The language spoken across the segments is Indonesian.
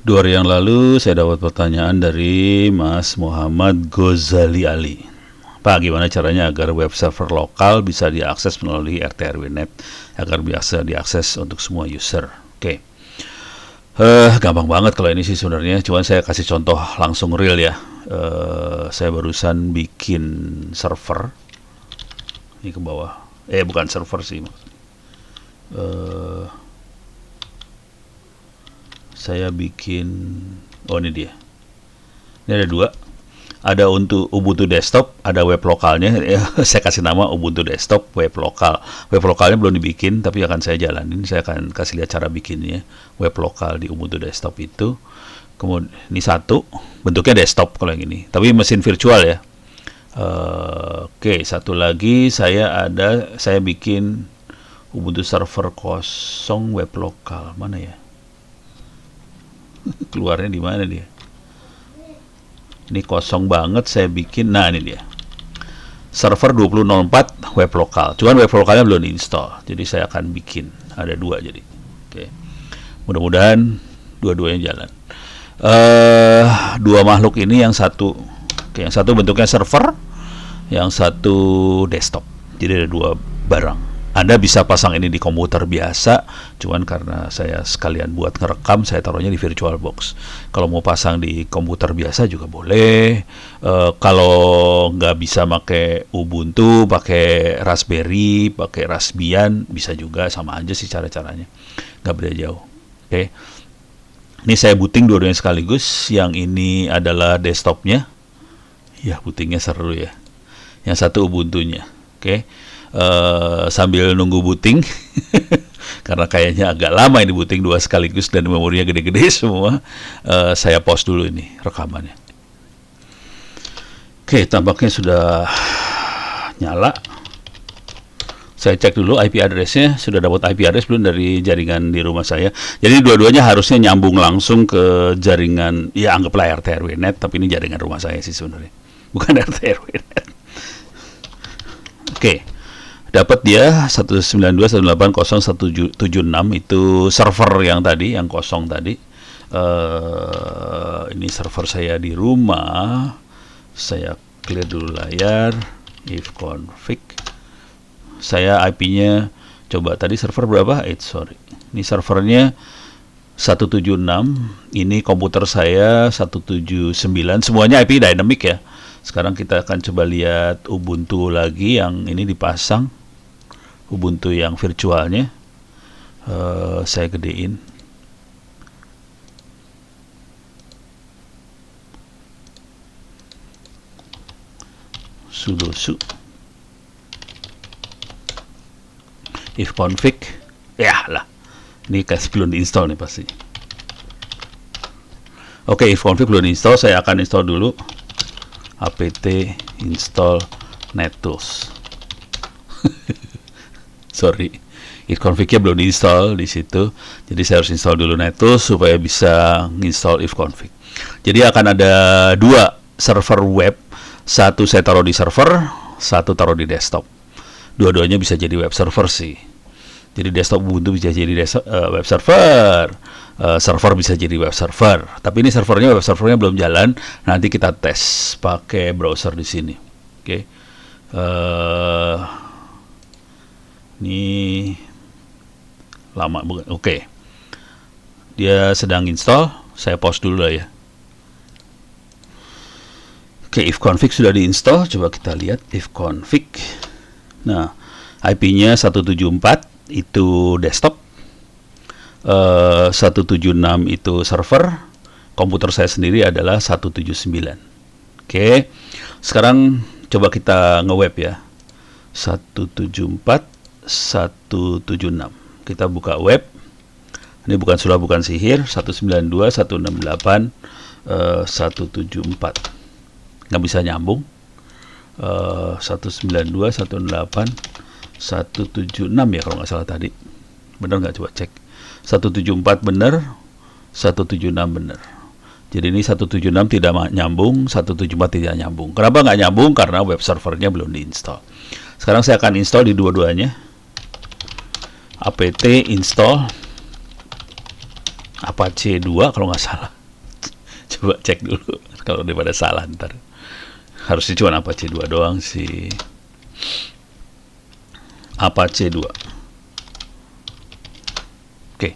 2 hari yang lalu saya dapat pertanyaan dari Mas Muhammad Ghazali Ali. Pak, gimana caranya agar web server lokal bisa diakses melalui RT/RW.net agar biasa diakses untuk semua user? Oke. Gampang banget kalau ini sih sebenarnya, cuman saya kasih contoh langsung real ya. Saya barusan bikin server. Ini ke bawah. Bukan server sih. Saya bikin, ini dia. Ini ada 2. Ada untuk Ubuntu desktop, ada web lokalnya. Saya kasih nama Ubuntu desktop web lokal. Web lokalnya belum dibikin, tapi akan saya jalanin. Saya akan kasih lihat cara bikinnya. Web lokal di Ubuntu desktop itu. Kemudian ini satu, bentuknya desktop kalau yang ini. Tapi mesin virtual ya. Oke, satu lagi saya bikin Ubuntu server kosong web lokal. Mana ya? Keluarnya di mana dia? Ini kosong banget, saya bikin. Nah, ini dia. Server 2004 web lokal. Cuman web lokalnya belum diinstal. Jadi saya akan bikin. Ada 2 jadi. Oke. Mudah-mudahan dua-duanya jalan. 2 makhluk ini yang satu bentuknya server, yang satu desktop. Jadi ada 2 barang. Anda bisa pasang ini di komputer biasa, cuman karena saya sekalian buat ngerekam, saya taruhnya di VirtualBox. Kalau mau pasang di komputer biasa juga boleh. Kalau nggak bisa pakai Ubuntu, pakai Raspberry, pakai Raspbian, bisa juga, sama aja sih cara-caranya. Nggak beda jauh. Oke. Ini saya booting dua-duanya sekaligus. Yang ini adalah desktopnya. Ya, bootingnya seru ya. Yang satu Ubuntunya. Oke. Sambil nunggu booting karena kayaknya agak lama ini booting 2 sekaligus dan memorinya gede-gede semua, saya pause dulu ini rekamannya. Oke, tampaknya sudah nyala. Saya cek dulu IP address-nya, sudah dapat IP address belum dari jaringan di rumah saya. Jadi dua-duanya harusnya nyambung langsung ke jaringan, ya anggaplah RT/RW.net, tapi ini jaringan rumah saya sih sebenarnya, bukan RT/RW.net. Oke. Dapat dia 192.168.0176 itu server yang tadi, yang kosong tadi. Ini server saya di rumah. Saya clear dulu layar, if config. Saya IP-nya coba tadi server berapa? Ini servernya 176. Ini komputer saya 179. Semuanya IP dynamic ya. Sekarang kita akan coba lihat Ubuntu lagi yang ini dipasang. Ubuntu yang virtualnya. Saya gedein. Sudo su. If config. Ya lah. Ini kasih belum diinstal nih pasti. Oke, if config belum diinstal, saya akan install dulu. apt install nettools. Sorry, if config-nya belum diinstal di situ, jadi saya harus install dulu nettools supaya bisa install if config. Jadi akan ada 2 server web, satu saya taruh di server, satu taruh di desktop. Dua-duanya bisa jadi web server sih. Jadi desktop Ubuntu bisa jadi web server, server bisa jadi web server. Tapi ini web servernya belum jalan. Nanti kita tes pakai browser di sini. Oke. Ini lama bukan? Oke. Dia sedang install. Saya pause dulu lah ya. Oke, if config sudah diinstal. Coba kita lihat if config. Nah, IP-nya 174 itu desktop. 176 itu server. Komputer saya sendiri adalah 179. Oke. Sekarang coba kita nge-web ya. 174 176. Kita buka web. Ini bukan sulap, bukan sihir. 192 168 174. Nggak bisa nyambung. 192 168 176 ya kalau nggak salah tadi. Bener nggak, coba cek. 174 bener, 176 bener. Jadi ini 176 tidak nyambung, 174 tidak nyambung. Kenapa nggak nyambung? Karena web servernya belum diinstal. Sekarang saya akan install di dua-duanya. apt install Apache 2 kalau nggak salah. Coba cek dulu kalau daripada salah ntar. Harusnya cuma Apache 2 doang sih. Apache 2. Oke.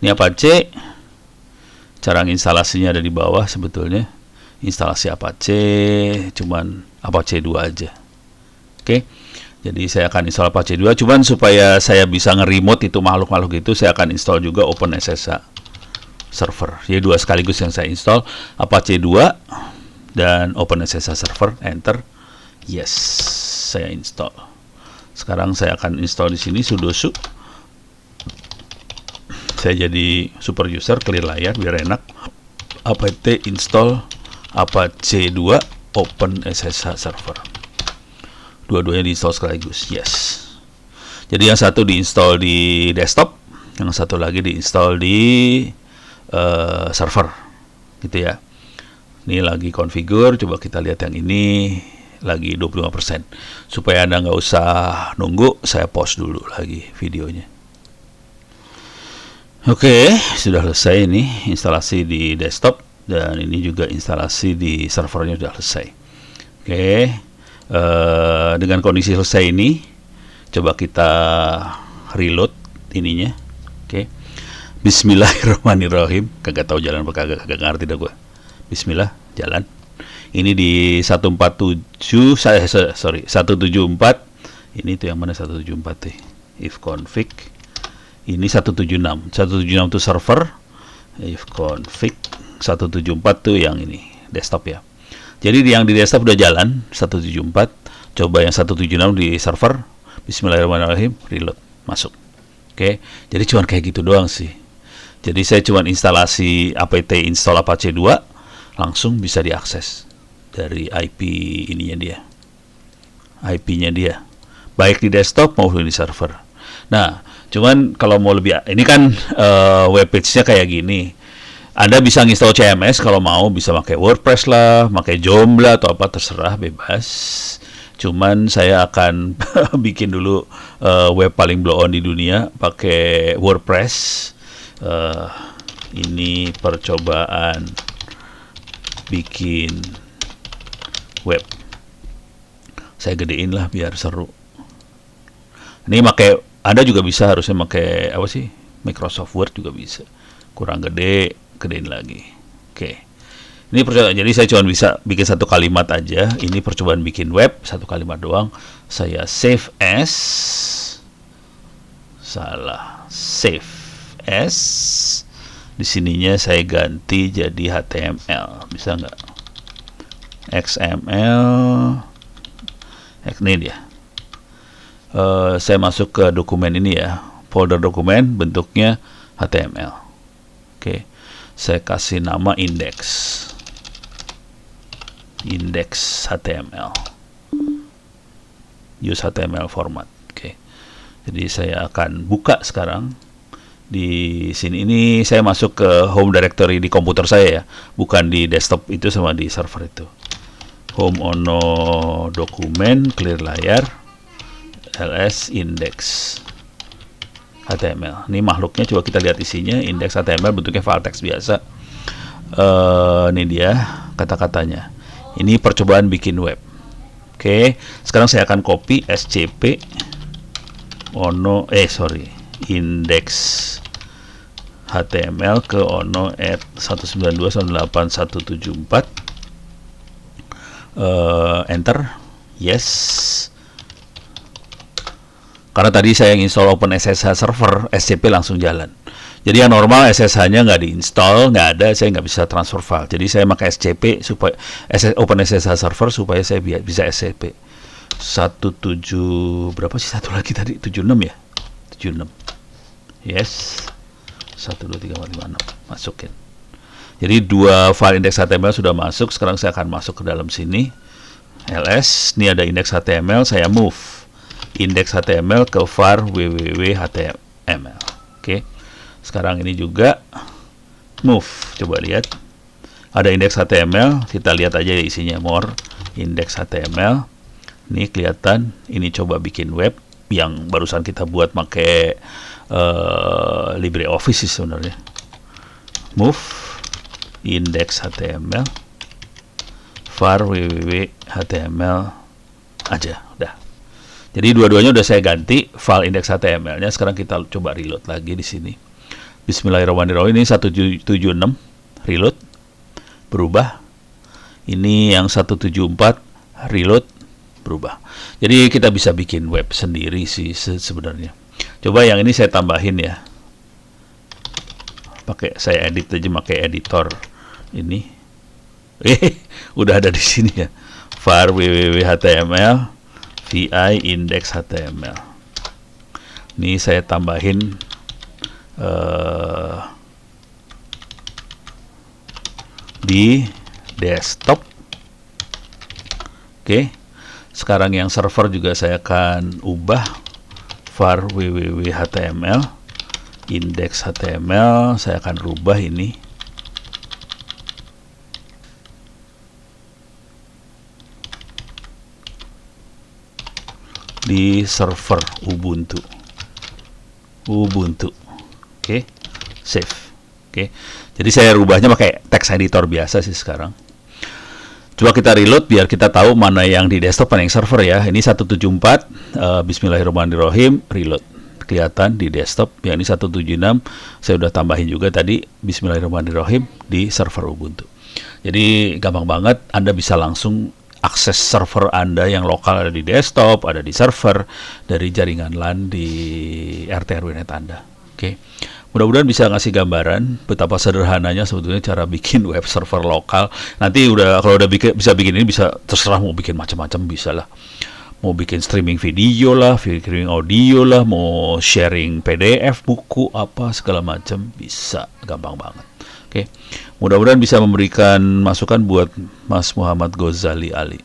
Ini Apache. Cara instalasinya ada di bawah sebetulnya. Instalasi Apache cuman Apache 2 aja. Oke. Jadi saya akan install Apache 2, cuman supaya saya bisa nge-remote itu makhluk-makhluk itu, saya akan install juga OpenSSH server. Jadi dua sekaligus yang saya install, Apache 2 dan OpenSSH server. Enter. Yes, saya install. Sekarang saya akan install di sini sudo su. Saya jadi super user, clear layar biar enak. apt install Apache 2 OpenSSH server. Dua-duanya diinstal sekaligus. Yes. Jadi yang satu diinstal di desktop, yang satu lagi diinstal di server, gitu ya. Ini lagi configure. Coba kita lihat yang ini lagi 25%. Supaya Anda nggak usah nunggu, saya pause dulu lagi videonya. Oke, sudah selesai ini instalasi di desktop, dan ini juga instalasi di servernya sudah selesai. Oke. Dengan kondisi selesai ini, coba kita reload ininya. Oke. Bismillahirrahmanirrahim. Kagak tahu jalan apa kagak ngerti dah gue. Bismillah, jalan. Ini di 147, 174. Ini tuh yang mana 174 nih? If config. Ini 176. 176 itu server. If config 174 tuh yang ini, desktop ya. Jadi yang di desktop udah jalan 174. Coba yang 176 di server. Bismillahirrahmanirrahim, reload, masuk. Oke. Jadi cuma kayak gitu doang sih. Jadi saya cuma instalasi apt install Apache 2, langsung bisa diakses dari IP ininya dia. IP-nya dia. Baik di desktop maupun di server. Nah, cuman kalau mau lebih, ini kan webpage-nya kayak gini. Anda bisa install CMS kalau mau, bisa pakai WordPress lah, pakai Joomla atau apa, terserah, bebas. Cuman saya akan bikin dulu web paling blow on di dunia pakai WordPress. Ini percobaan bikin web. Saya gedein lah biar seru. Ini pakai, Anda juga bisa harusnya pakai apa sih? Microsoft Word juga bisa. Kurang gede, gedein lagi. Oke. Ini percobaan, jadi saya cuma bisa bikin satu kalimat aja. Ini percobaan bikin web, satu kalimat doang. Saya save as. Salah. Save as. Di sininya saya ganti jadi HTML. Bisa nggak? XML. Ini dia. Saya masuk ke dokumen ini ya. Folder dokumen, bentuknya HTML. Oke. Saya kasih nama index HTML, use HTML format. Oke. Jadi saya akan buka sekarang di sini. Ini saya masuk ke home directory di komputer saya ya, bukan di desktop itu sama di server itu. Home ono dokumen, clear layar, ls index HTML. Ini makhluknya, coba kita lihat isinya. Index HTML bentuknya file text biasa. Ini dia kata-katanya. Ini percobaan bikin web. Oke, sekarang saya akan copy scp index HTML ke ono at 192.168.174. Enter. Yes. Karena tadi saya install OpenSSH server, SCP langsung jalan. Jadi yang normal SSH-nya nggak diinstal, nggak ada, saya nggak bisa transfer file. Jadi saya pakai SCP supaya OpenSSH server supaya saya bisa SCP. 17 berapa sih satu lagi tadi? 76 ya? 76. Yes. 1 2 3 4 5 6. Masukin. Jadi dua file index HTML sudah masuk. Sekarang saya akan masuk ke dalam sini. ls, ini ada index HTML, saya move index HTML ke var www.html. Oke. Sekarang ini juga move. Coba lihat. Ada index HTML, kita lihat aja isinya more index HTML. Ini kelihatan, ini coba bikin web yang barusan kita buat pakai LibreOffice sih sebenarnya. Move index HTML, var www HTML aja, udah. Jadi dua-duanya udah saya ganti file index HTML-nya. Sekarang kita coba reload lagi di sini. Bismillahirrahmanirrahim, ini 176 reload berubah. Ini yang 174 reload berubah. Jadi kita bisa bikin web sendiri sih sebenarnya. Coba yang ini saya tambahin ya. Saya edit aja pakai editor ini. Udah ada di sini ya. var www HTML vi index HTML. Ini saya tambahin di desktop. Oke. Sekarang yang server juga saya akan ubah var www HTML index HTML, saya akan rubah ini di server Ubuntu. Oke, save. Oke, jadi saya rubahnya pakai text editor biasa sih sekarang. Coba kita reload biar kita tahu mana yang di desktop, mana yang server ya. Ini 174, bismillahirrahmanirrahim, reload. Kelihatan di desktop, yang ini 176, saya udah tambahin juga tadi, bismillahirrahmanirrahim, di server Ubuntu. Jadi gampang banget, Anda bisa langsung akses server Anda yang lokal ada di desktop, ada di server, dari jaringan LAN di RT RW-net Anda. Oke. Mudah-mudahan bisa ngasih gambaran betapa sederhananya sebetulnya cara bikin web server lokal. Nanti kalau udah bisa bikin ini, bisa terserah mau bikin macam-macam, bisa lah. Mau bikin streaming video lah, streaming audio lah, mau sharing PDF, buku, apa segala macam, bisa, gampang banget. Oke. Mudah-mudahan bisa memberikan masukan buat Mas Muhammad Ghazali Ali.